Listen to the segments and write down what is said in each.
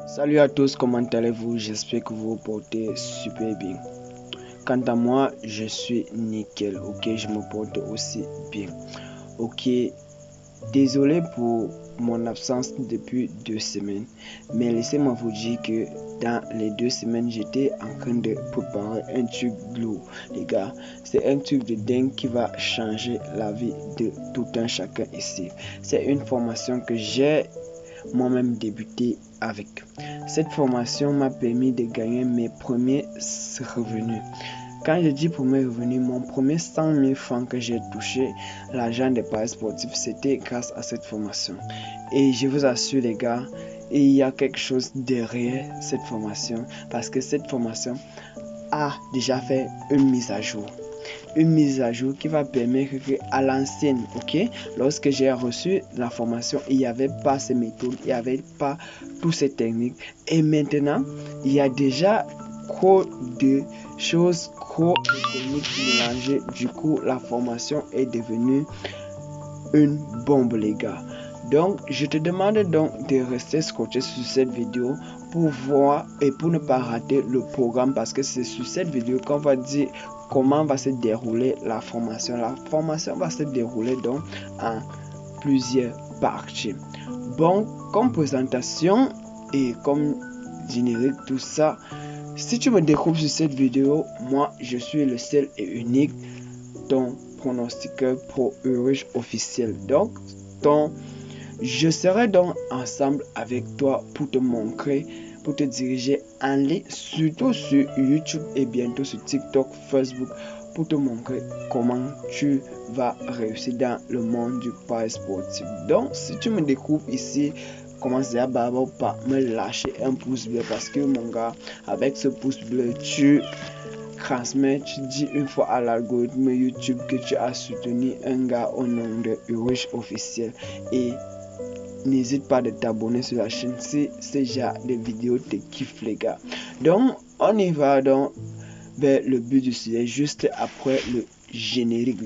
Salut à tous, comment allez-vous? J'espère que vous vous portez super bien. Quant à moi, je suis nickel, ok, je me porte aussi bien. Ok, désolé pour mon absence depuis 2 semaines, mais laissez-moi vous dire que dans les 2 semaines, j'étais en train de préparer un truc lourd, les gars. C'est un truc de dingue qui va changer la vie de tout un chacun ici. C'est une formation que j'ai moi-même débuté avec. Cette formation m'a permis de gagner mes premiers revenus. Quand je dis premiers revenus, mon premier 100 000 francs que j'ai touché, l'argent des paris sportifs, c'était grâce à cette formation. Et je vous assure les gars, il y a quelque chose derrière cette formation parce que cette formation a déjà fait une mise à jour. Une mise à jour qui va permettre qu'à l'ancienne, ok, lorsque j'ai reçu la formation, il n'y avait pas ces méthodes, il n'y avait pas toutes ces techniques. Et maintenant, il y a déjà trop de choses, trop de techniques mélangées. Du coup, la formation est devenue une bombe, les gars. Donc, je te demande donc de rester scotché sur cette vidéo pour voir et pour ne pas rater le programme parce que c'est sur cette vidéo qu'on va dire comment va se dérouler la formation. La formation va se dérouler donc en plusieurs parties. Bon, comme présentation et comme générique, tout ça, si tu me découvres sur cette vidéo, moi, je suis le seul et unique ton pronostiqueur pro Urige officiel. Donc, je serai donc ensemble avec toi pour te montrer, pour te diriger en ligne, surtout sur YouTube et bientôt sur TikTok, Facebook, pour te montrer comment tu vas réussir dans le monde du pari sportif. Donc, si tu me découvres ici, commence d'abord par me lâcher un pouce bleu parce que mon gars, avec ce pouce bleu, tu transmets, tu dis une fois à l'algorithme YouTube que tu as soutenu un gars au nom de Urige officiel et n'hésite pas de t'abonner sur la chaîne si ce genre de vidéos te kiffe les gars. Donc on y va donc vers le but du sujet juste après le générique.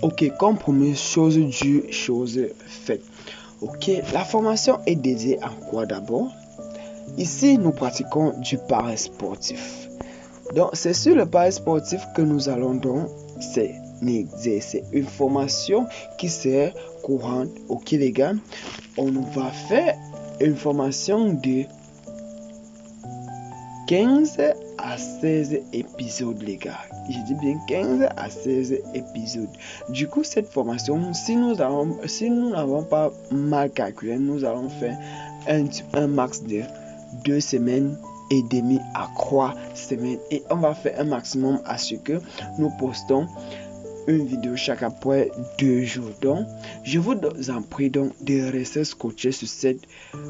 Ok, comme première chose due, chose faite. Ok, la formation est dédiée à quoi d'abord? Ici, nous pratiquons du pari sportif. Donc, c'est sur le pari sportif que nous allons donc exercer une formation qui sert courante. Ok, les gars, on va faire une formation de 15 à 16 épisodes, les gars. Je dis bien 15 à 16 épisodes. Du coup, cette formation, si nous n'avons pas mal calculé, nous allons faire un max de 2 semaines et demie à 3 semaines. Et on va faire un maximum à ce que nous postons une vidéo chaque après 2 jours. Donc, je vous en prie donc de rester scotché sur cette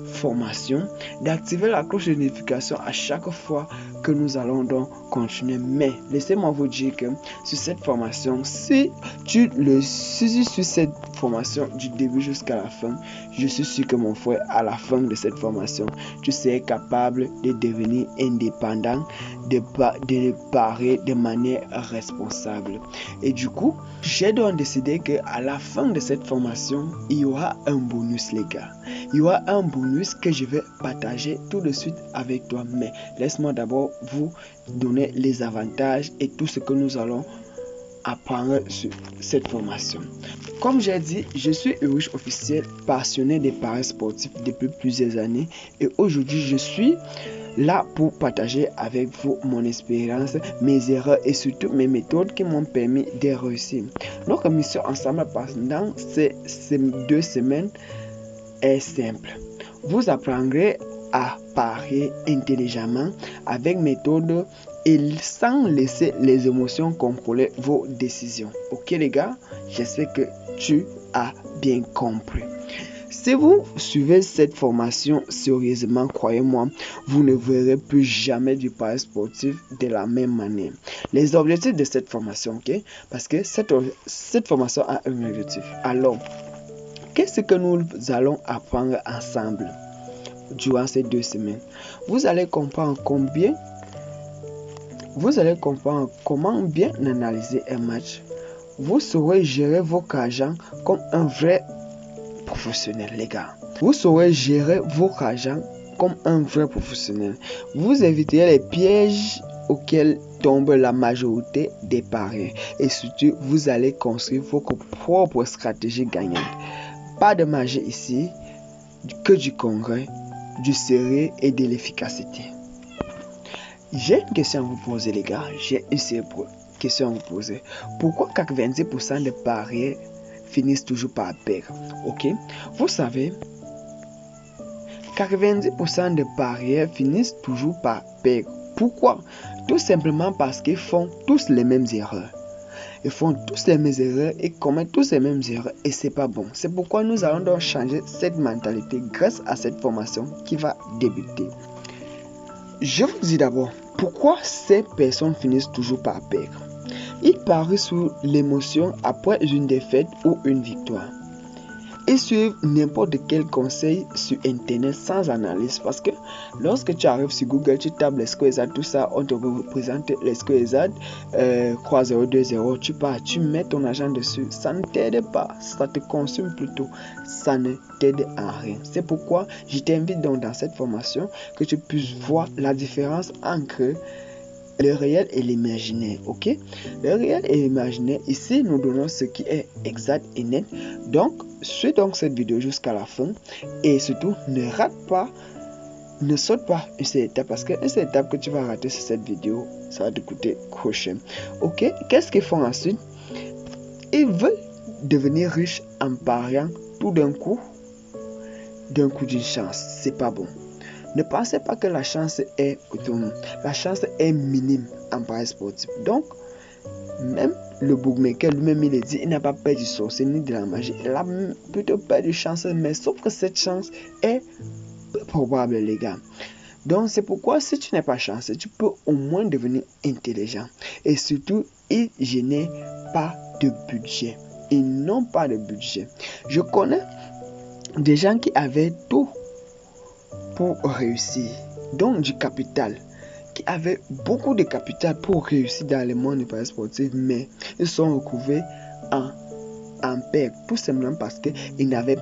formation, d'activer la cloche de notification à chaque fois que nous allons donc continuer. Mais laissez-moi vous dire que sur cette formation, si tu le suis sur cette formation du début jusqu'à la fin, je suis sûr que mon frère, à la fin de cette formation, tu serais capable de devenir indépendant, de parier de manière responsable. Et du coup, j'ai donc décidé qu'à la fin de cette formation, il y aura un bonus, les gars. Il y aura un bonus que je vais partager tout de suite avec toi. Mais laisse-moi d'abord vous donner les avantages et tout ce que nous allons apprendre sur cette formation. Comme j'ai dit, je suis Urige officiel, passionné des paris sportifs depuis plusieurs années et aujourd'hui je suis là pour partager avec vous mon expérience, mes erreurs et surtout mes méthodes qui m'ont permis de réussir. Notre mission ensemble pendant ces 2 semaines est simple. Vous apprendrez à parier intelligemment avec méthode et sans laisser les émotions contrôler vos décisions. Ok les gars, j'espère que tu as bien compris. Si vous suivez cette formation sérieusement, croyez-moi, vous ne verrez plus jamais du pari sportif de la même manière. Les objectifs de cette formation, ok? Parce que cette formation a un objectif. Alors, qu'est-ce que nous allons apprendre ensemble? durant ces 2 semaines. Vous allez comprendre comment bien analyser un match. Vous saurez gérer votre argent comme un vrai professionnel, les gars. Vous saurez gérer votre argent comme un vrai professionnel. Vous éviterez les pièges auxquels tombe la majorité des parieurs. Et surtout, vous allez construire votre propre stratégie gagnante. Pas de magie ici, que du congrès, du sérieux et de l'efficacité. J'ai une question à vous poser, les gars. J'ai une seule question à vous poser. Pourquoi 90% des parieurs finissent toujours par perdre? Ok? Vous savez, 90% des parieurs finissent toujours par perdre. Pourquoi? Tout simplement parce qu'ils font tous les mêmes erreurs. Ils font tous les mêmes erreurs et commettent tous les mêmes erreurs et c'est pas bon. C'est pourquoi nous allons donc changer cette mentalité grâce à cette formation qui va débuter. Je vous dis d'abord, pourquoi ces personnes finissent toujours par perdre? Ils parient sur l'émotion après une défaite ou une victoire. Ils suivent n'importe quel conseil sur internet sans analyse, parce que lorsque tu arrives sur Google, tu tapes les scores exacts, tout ça, on te présente les scores exacts, 3-0, 2-0, tu pars, tu mets ton argent dessus, ça ne t'aide pas, ça te consomme plutôt, ça ne t'aide à rien. C'est pourquoi je t'invite donc dans cette formation que tu puisses voir la différence entre le réel et l'imaginaire, ok? Le réel et l'imaginaire, ici nous donnons ce qui est exact et net. Donc, suis donc cette vidéo jusqu'à la fin et surtout ne saute pas une seule étape, parce qu'une seule étape que tu vas rater sur cette vidéo, ça va te coûter crochet. Ok? Qu'est-ce qu'ils font ensuite? Ils veulent devenir riches en pariant tout d'un coup d'une chance. C'est pas bon. Ne pensez pas que la chance est autonome. La chance est minime en paris sportif. Donc, même le bookmaker lui-même, il dit, il n'a pas peur du sorcier ni de la magie. Il a plutôt peur du chance, mais sauf que cette chance est peu probable, les gars. Donc, c'est pourquoi si tu n'es pas chanceux, tu peux au moins devenir intelligent. Et surtout, ils ne génèrent pas de budget. Ils n'ont pas de budget. Je connais des gens qui avaient tout pour réussir, donc du capital, qui avaient beaucoup de capital pour réussir dans le monde du paris sportif, mais ils sont retrouvés en perte, tout simplement parce qu'ils n'avaient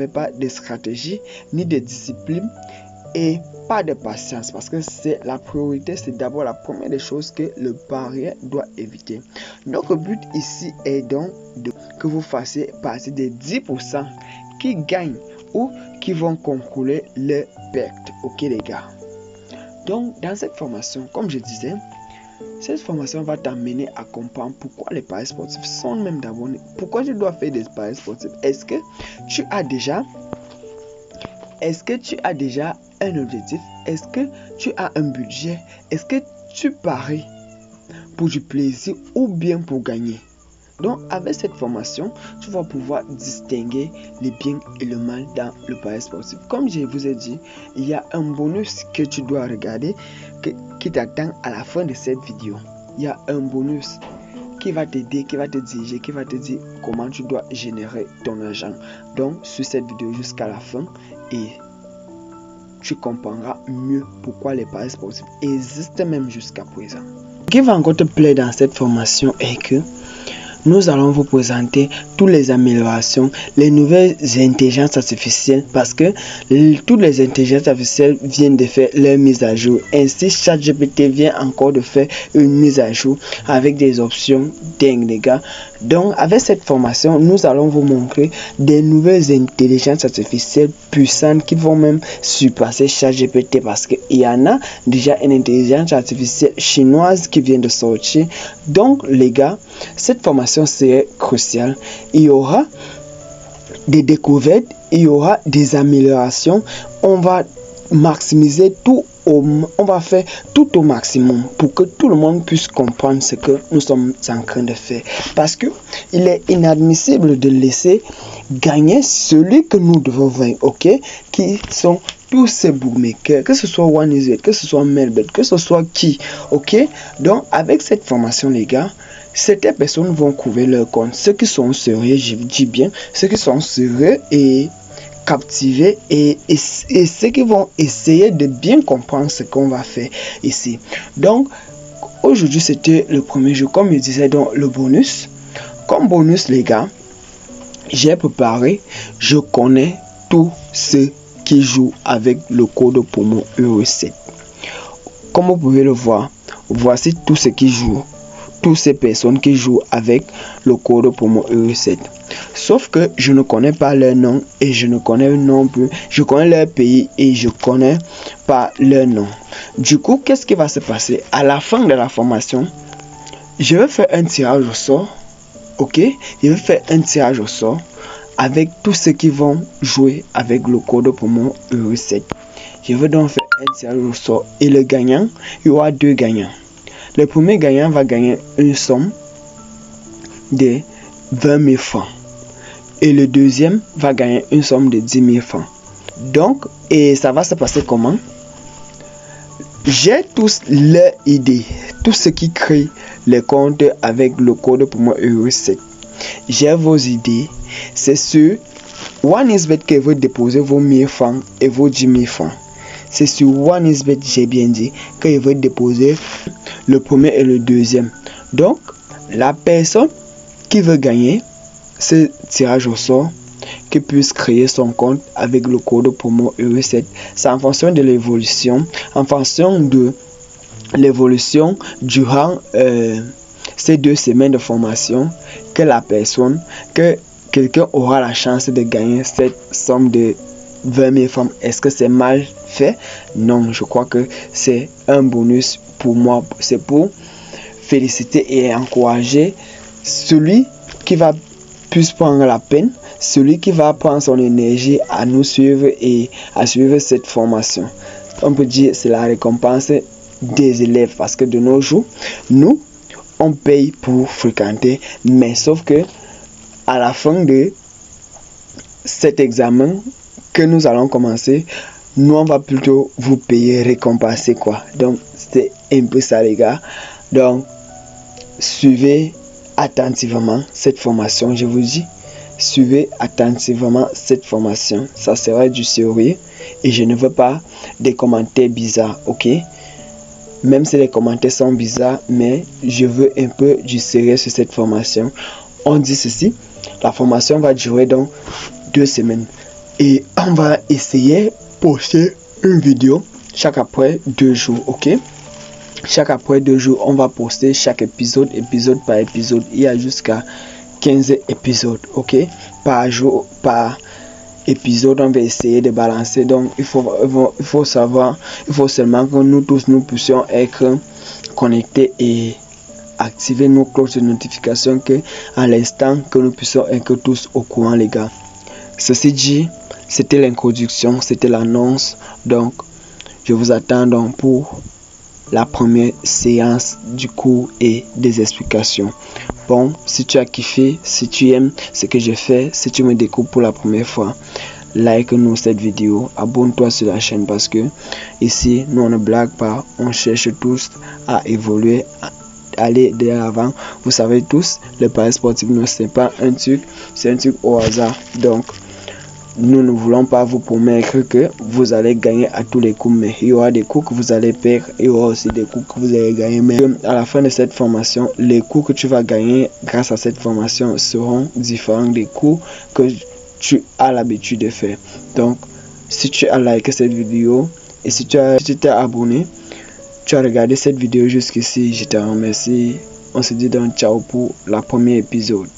pas de stratégie ni de discipline et pas de patience, parce que c'est la priorité, c'est d'abord la première des choses que le parieur doit éviter. Notre but ici est donc que vous fassiez partie des 10% qui gagnent ou qui vont contrôler les pertes. Ok les gars? Donc dans cette formation, comme je disais, cette formation va t'amener à comprendre pourquoi les paris sportifs sont même d'abonnés. Pourquoi tu dois faire des paris sportifs? Est-ce que tu as déjà un objectif? Est-ce que tu as un budget? Est-ce que tu paries pour du plaisir ou bien pour gagner? Donc, avec cette formation, tu vas pouvoir distinguer le bien et le mal dans le pari sportif. Comme je vous ai dit, il y a un bonus que tu dois regarder qui t'attend à la fin de cette vidéo. Il y a un bonus qui va t'aider, qui va te diriger, qui va te dire comment tu dois générer ton argent. Donc, sur cette vidéo jusqu'à la fin et tu comprendras mieux pourquoi les paris sportifs existent même jusqu'à présent. Ce qui va encore te plaire dans cette formation est que nous allons vous présenter toutes les améliorations, les nouvelles intelligences artificielles, parce que toutes les intelligences artificielles viennent de faire leur mise à jour. Ainsi, ChatGPT vient encore de faire une mise à jour avec des options dingues, les gars. Donc, avec cette formation, nous allons vous montrer des nouvelles intelligences artificielles puissantes qui vont même surpasser ChatGPT, parce qu'il y en a déjà une intelligence artificielle chinoise qui vient de sortir. Donc, les gars, cette formation serait cruciale. Il y aura des découvertes, il y aura des améliorations. On va maximiser tout, on va faire tout au maximum pour que tout le monde puisse comprendre ce que nous sommes en train de faire. Parce que il est inadmissible de laisser gagner celui que nous devons vaincre, ok? Qui sont tous ces bookmakers, que ce soit OneXBet, que ce soit Melbet, que ce soit qui, ok? Donc, avec cette formation, les gars, certaines personnes vont couvrir leur compte. Ceux qui sont sérieux, je dis bien, ceux qui sont sérieux et captiver et ceux qui vont essayer de bien comprendre ce qu'on va faire ici. Donc, aujourd'hui, c'était le premier jour. Comme je disais, donc le bonus. Comme bonus, les gars, j'ai préparé, je connais tous ceux qui jouent avec le code promo Euro 7. Comme vous pouvez le voir, voici tous ceux qui jouent, toutes ces personnes qui jouent avec le code promo Euro 7. Sauf que je ne connais pas leur nom et je ne connais non plus, je connais leur pays et je connais pas leur nom. Du coup, qu'est-ce qui va se passer? À la fin de la formation, je vais faire un tirage au sort. Ok, je vais faire un tirage au sort avec tous ceux qui vont jouer avec le code promo Euro 7. Je vais donc faire un tirage au sort et le gagnant, il y aura 2 gagnants. Le premier gagnant va gagner une somme de 20 000 francs et le deuxième va gagner une somme de 10 000 francs. Donc, et ça va se passer comment? J'ai tous leurs idées, tous ceux qui créent les comptes avec le code pour moi Euro 7. J'ai vos idées, c'est sur OneXBet que vous déposez vos 1000 francs et vos 10 000 francs. C'est sur OneXBet, j'ai bien dit, que vous déposez le premier et le deuxième. Donc, la personne qui veut gagner ce tirage au sort, qui puisse créer son compte avec le code promo Euro 7. C'est en fonction de l'évolution, en fonction de l'évolution durant ces 2 semaines de formation que la personne, que quelqu'un aura la chance de gagner cette somme de 20 000 francs. Est-ce que c'est mal fait? Non, je crois que c'est un bonus pour moi. C'est pour féliciter et encourager celui qui va plus prendre la peine, celui qui va prendre son énergie à nous suivre et à suivre cette formation. On peut dire que c'est la récompense des élèves parce que de nos jours, nous, on paye pour fréquenter, mais sauf que à la fin de cet examen que nous allons commencer, nous on va plutôt vous payer, récompenser quoi. Donc c'est un peu ça les gars. Donc suivez attentivement cette formation, je vous dis, suivez attentivement cette formation, ça sera du sérieux et je ne veux pas des commentaires bizarres, ok? Même si les commentaires sont bizarres, mais je veux un peu du sérieux sur cette formation. On dit ceci, la formation va durer donc 2 semaines et on va essayer de poster une vidéo chaque après 2 jours, ok? Chaque après 2 jours, on va poster chaque épisode par épisode. Il y a jusqu'à 15 épisodes, ok? Par jour, par épisode, on va essayer de balancer. Donc, il faut savoir, il faut seulement que nous tous, nous puissions être connectés et activer nos cloches de notification que à l'instant que nous puissions être tous au courant, les gars. Ceci dit, c'était l'introduction, c'était l'annonce. Donc, je vous attends donc pour la première séance du cours et des explications. Bon, si tu as kiffé, si tu aimes ce que je fais, si tu me découvres pour la première fois, like-nous cette vidéo, abonne-toi sur la chaîne parce que ici, nous on ne blague pas, on cherche tous à évoluer, à aller de l'avant. Vous savez tous, le pari sportif, non, c'est pas un truc, c'est un truc au hasard. Donc, nous ne voulons pas vous promettre que vous allez gagner à tous les coups, mais il y aura des coups que vous allez perdre, il y aura aussi des coups que vous allez gagner. Mais à la fin de cette formation, les coups que tu vas gagner grâce à cette formation seront différents des coups que tu as l'habitude de faire. Donc, si tu as liké cette vidéo et si tu t'es abonné, tu as regardé cette vidéo jusqu'ici, je te remercie. On se dit donc ciao pour la première épisode.